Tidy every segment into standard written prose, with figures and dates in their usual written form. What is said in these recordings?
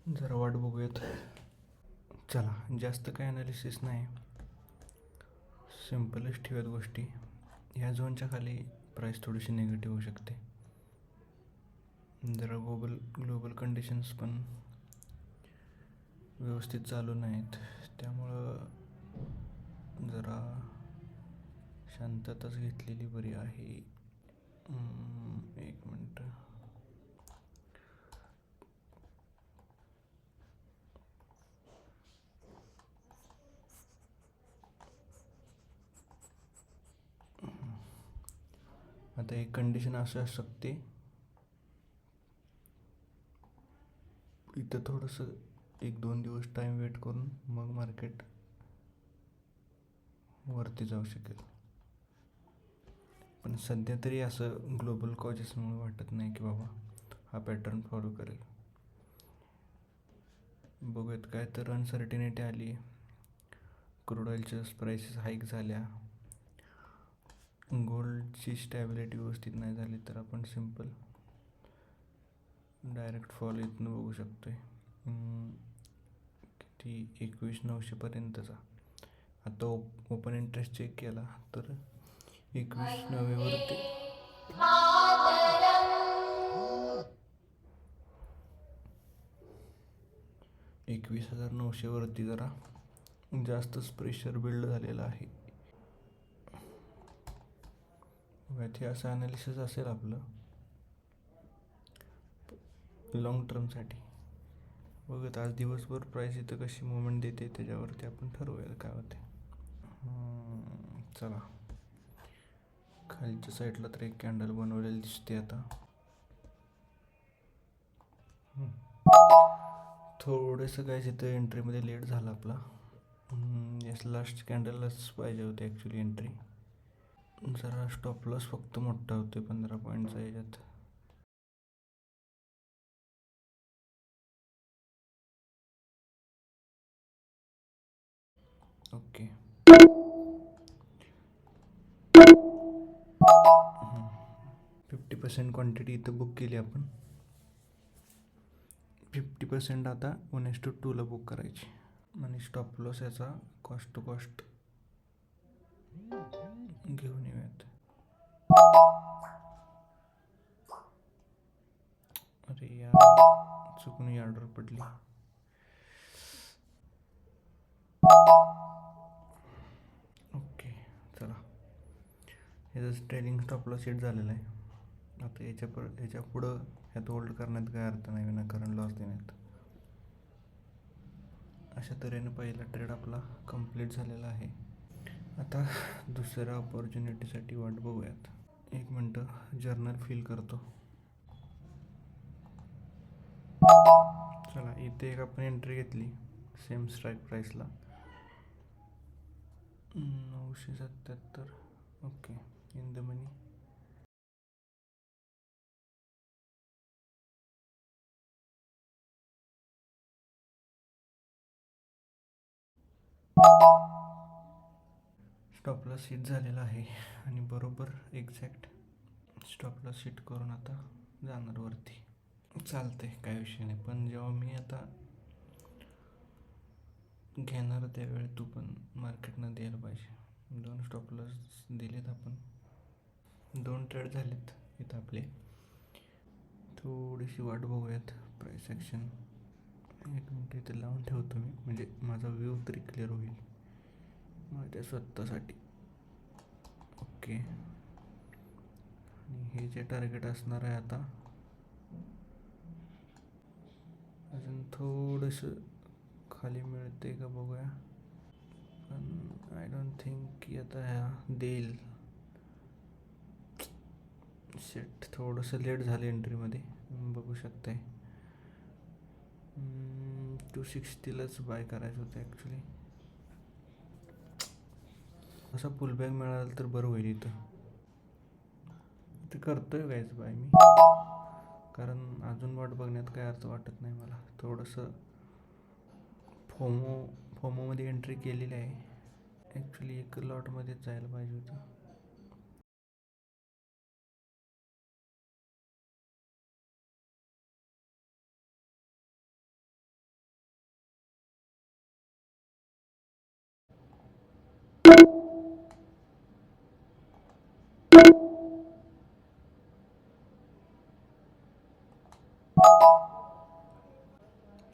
जरा वाट बघूयात. चला, जास्त काय ॲनालिसिस नाही, सिम्पलच ठेवूयात गोष्टी. ह्या झोनच्या खाली प्राईस थोडीशी निगेटिव्ह होऊ शकते. जरा ग्लोबल कंडिशन्स पण व्यवस्थित चालू नाहीत, त्यामुळं जरा शांतताच घेतलेली बरी आहे. एक मिनटं. आता एक कंडिशन असू शकते, इथं थोडंसं 1-2 दिवस टाईम वेट करून मग मार्केट वरती जाऊ शकेल. पण सध्या तरी असं ग्लोबल कॉजेसमुळे वाटत नाही की बाबा हा पॅटर्न फॉलो करेल. बघूयात, काय तर अनसर्टिनिटी आली, क्रूड ऑइलच्या प्राइसेस हाईक झाल्या, गोल्डची स्टॅबिलिटी व्यवस्थित नाही झाली तर आपण सिम्पल डायरेक्ट फॉल इथनं बघू शकतोय. किती 21,900पर्यंतचा. आता ओपन इंटरेस्ट चेक केला तर 21,900वरती 21,900वरती जरा जास्तच प्रेशर बिल्ड झालेलं आहे. हे असं ॲनालिसिस असेल आपलं लॉंग टर्मसाठी. बघत आज दिवसभर प्राईस इथं कशी मुवमेंट देते त्याच्यावरती आपण ठरवूया काय होते. चला, खालच्या साईडला तर एक कॅन्डल बनवलेली दिसते आता. थोडंसं काय इथं एंट्रीमध्ये लेट झाला आपला. यस, लास्ट कॅन्डललाच पाहिजे होते ॲक्च्युली एंट्री. जरा स्टॉप लॉस फक्त मोठा होते 15 पॉईंटचा याच्यात. ओके, 50% क्वांटिटी इथं बुक केली आपण. 50% आता 1:2ला बुक करायची. आणि स्टॉप लॉस याचा कॉस्ट टू कॉस्ट घेऊन येऊयात. अरे यार, चुकून ही ऑर्डर पडली. ओके, चला, याचं ट्रेलिंग स्टॉप लॉस सेट झालेला आहे. आता याच्या पुढं ह्यात होल्ड करण्यात काय अर्थ नाही, विनाकारण लॉस देण्यात. अशा तऱ्हेने पहिला ट्रेड आपला कंप्लीट झालेला आहे. आता दुसऱ्या ऑपॉर्च्युनिटीसाठी वाट बघूयात. 1 मिनटं जर्नल फिल करतो. चला, इथे एक आपण एंट्री घेतली सेम स्ट्राईक प्राईसला 977. Okay, in the money. Stop loss hit झालेला आहे आणि बरोबर एक्झॅक्ट स्टॉप लॉस हिट करून आता जाणार वरती. चालते, काय विषय नाही. पण जेव्हा मी आता घेणार त्यावेळी तू पण मार्केटनं द्यायला पाहिजे. 2 स्टॉप लॉस दिलेत आपण, 2 ट्रेड झालेत इथं आपले. थोडीशी वाट बघूयात प्राईस ॲक्शन. 1 मिनटं इथे लावून ठेवतो मी, म्हणजे माझा व्ह्यू तरी क्लिअर होईल माझ्या स्वतःसाठी. ओके, आणि हे जे टार्गेट असणार आहे आता, अजून थोडंसं खाली मिळते का बघूया. पण आय डोंट थिंक की आता ह्या देईल. सेट थोडंसं लेट झालं एंट्रीमध्ये, बघू शकताय. 260लाच बाय करायचं होतं ॲक्च्युली. असा पुलबॅक मिळाला तर बरं होईल. इथं करतोय कायच बाय मी, कारण अजून वाट बघण्यात काय अर्थ वाटत नाही मला. थोडंसं फोमोमध्ये एंट्री केलेली आहे ॲक्च्युली. एक लॉटमध्येच जायला पाहिजे होतं.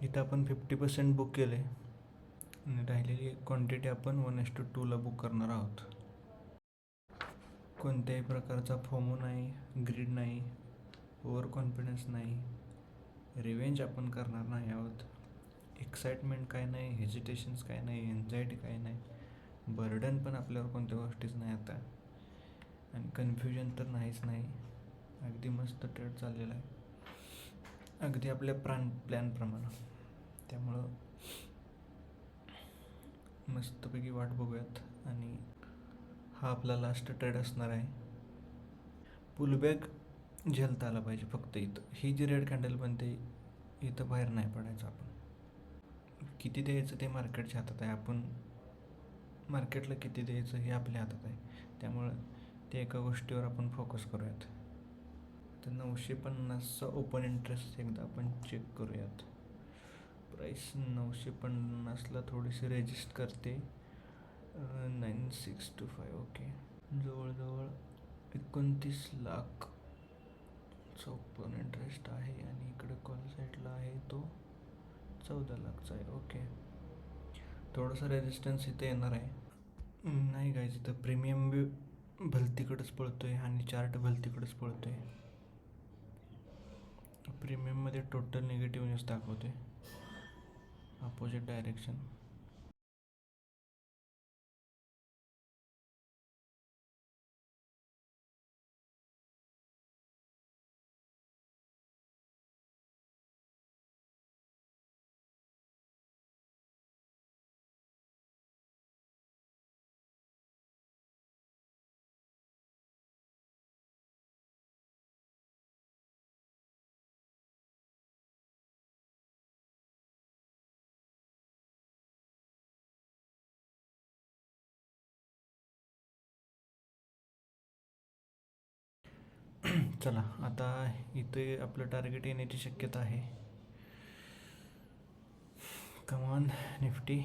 इथं आपण 50% बुक केलं आहे आणि राहिलेली क्वांटिटी आपण 1:2ला बुक करणार आहोत. कोणत्याही प्रकारचा फोमो नाही, ग्रीड नाही, ओव्हर कॉन्फिडन्स नाही, रिवेंज आपण करणार नाही आहोत. एक्साइटमेंट काय नाही, हेजिटेशन्स काय नाही, एन्झायटी काय नाही, बर्डन पण आपल्यावर कोणत्या गोष्टीच नाही आता, आणि कन्फ्युजन तर नाहीच नाही. अगदी मस्त ट्रेड चाललेला आहे, अगदी आपल्या प्लॅनप्रमाणे. त्यामुळं मस्तपैकी वाट बघूयात. आणि हा आपला लास्ट ट्रेड असणार आहे. पुलबॅक झेलता आला पाहिजे फक्त. इथं ही जी रेड कॅन्डल बनते इथं बाहेर नाही पडायचं आपण. किती द्यायचं ते मार्केटच्या हातात आहे. आपण मार्केटला किती द्यायचं हे आपल्या हातात आहे. त्यामुळं ते एका गोष्टीवर आपण फोकस करूयात. तर 950चा ओपन इंटरेस्ट एकदा आपण चेक करूयात. प्राईस 950ला थोडीशी रेजिस्ट करते. 9625. ओके, जवळजवळ 29 लाख ओपन इंटरेस्ट आहे आणि इकडे कॉल साईडला आहे तो 14 लाखचा आहे. ओके, थोडंसं रेजिस्टन्स इथे येणार आहे. नाही गायज, इथं प्रीमियम बी भलतीकडेच पळतो आहे आणि चार्ट भलतीकडेच पळतो आहे. प्रीमियममध्ये टोटल निगेटिव्ह न्यूज दाखवते, अपोजिट डायरेक्शन. चला, आता इथे आपलं टार्गेट येण्याची शक्यता आहे. कमॉन निफ्टी,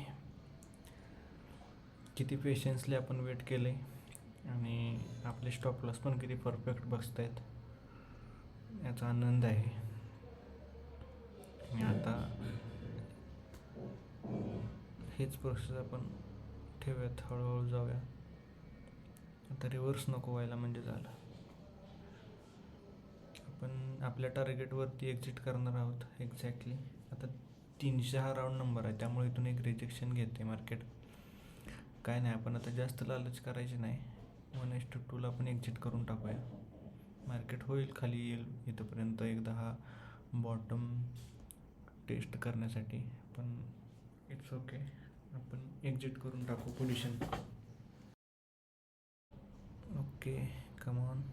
किती पेशन्सली आपण वेट केलं आहे आणि आपले स्टॉप लॉस पण किती परफेक्ट बसत आहेत याचा आनंद आहे. आणि आता हेच प्रोसेस आपण ठेवूयात, हळूहळू जाऊया. आता रिव्हर्स नको व्हायला म्हणजे झालं. आपण आपल्या टार्गेटवरती एक्झिट करणार आहोत एक्झॅक्टली. आता 300 हा राऊंड नंबर आहे, त्यामुळे इथून एक रिजेक्शन घेते मार्केट. काय नाही, आपण आता जास्त लालच करायची नाही. 1:2ला आपण एक्झिट करून टाकूया. मार्केट होईल खाली येईल इथंपर्यंत एकदा हा बॉटम टेस्ट करण्यासाठी, पण इट्स ओके, आपण एक्झिट करून टाकू position. Okay, come on,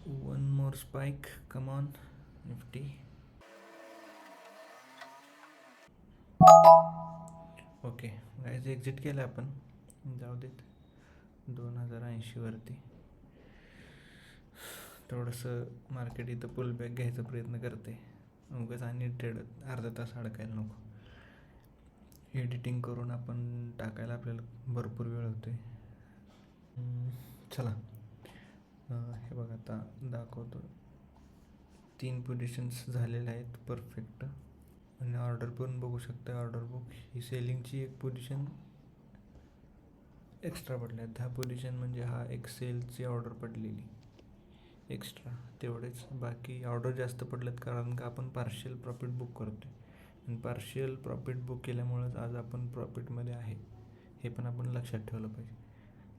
one more spike, come on Nifty. Okay guys, exit केलं आपण, जाऊ देत. 2080वरती थोडंसं मार्केट इथं पुलबॅक घ्यायचा प्रयत्न करते. उगाच आणि ट्रेड अर्धा तास अडकायला नको. एडिटिंग करून आपण टाकायला आपल्याला भरपूर वेळ होते. चला, हे बघा आता दाखवतो. 3 पोझिशन्स झालेल्या आहेत परफेक्ट, आणि ऑर्डर पण बघू शकता. ऑर्डर बुक ही सेलिंगची एक पोझिशन एक्स्ट्रा पडल्या. 10 पोझिशन म्हणजे हा एक सेलची ऑर्डर पडलेली एक्स्ट्रा, तेवढेच. बाकी ऑर्डर जास्त पडलेत कारण का आपण पार्शियल प्रॉफिट बुक करतो आहे, आणि पार्शियल प्रॉफिट बुक केल्यामुळंच आज आपण प्रॉफिटमध्ये आहे. हे पण आपण लक्षात ठेवलं पाहिजे.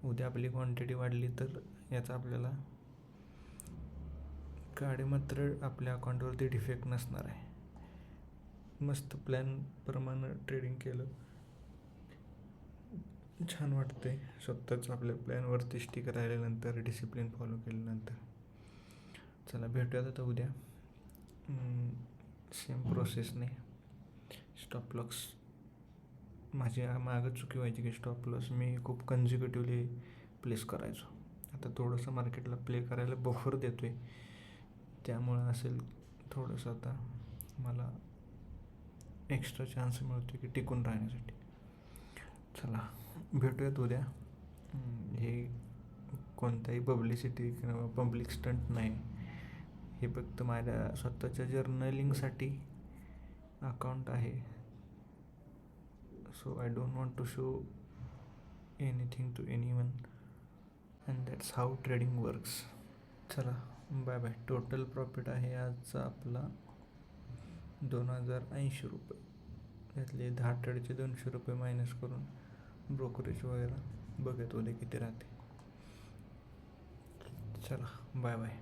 उद्या आपली क्वांटिटी वाढली तर याचा आपल्याला गाडी मात्र आपल्या अकाउंटवरती डिफेक्ट नसणार आहे. मस्त प्लॅनप्रमाणे ट्रेडिंग केलं, छान वाटते स्वतःच आपल्या प्लॅनवरती स्टिक राहिल्यानंतर, डिसिप्लिन फॉलो केल्यानंतर. चला, भेटूयात आता उद्या सेम प्रोसेसने. स्टॉप लॉस माझी मागं चुकी व्हायची की स्टॉप लॉस मी खूप कन्झिक्युटिव्हली प्लेस करायचो. आता थोडंसं मार्केटला प्ले करायला बफर देतो आहे, त्यामुळं असेल थोडंसं आता मला एक्स्ट्रा चान्स मिळतो की टिकून राहण्यासाठी. चला, भेटूयात उद्या. हे कोणताही पब्लिसिटी किंवा पब्लिक स्टंट नाही, हे फक्त माझ्या स्वतःच्या जर्नलिंगसाठी अकाउंट आहे. So I don't want to show anything to anyone and that's how trading works. चला बाय बाय. टोटल प्रॉफिट आहे आजचा आपला 2080 रुपये. त्यातले 10 ट्रेडचे 200 रुपये मायनस करून ब्रोकरेज वगैरे बघत उद्या किती राहते. चला बाय बाय.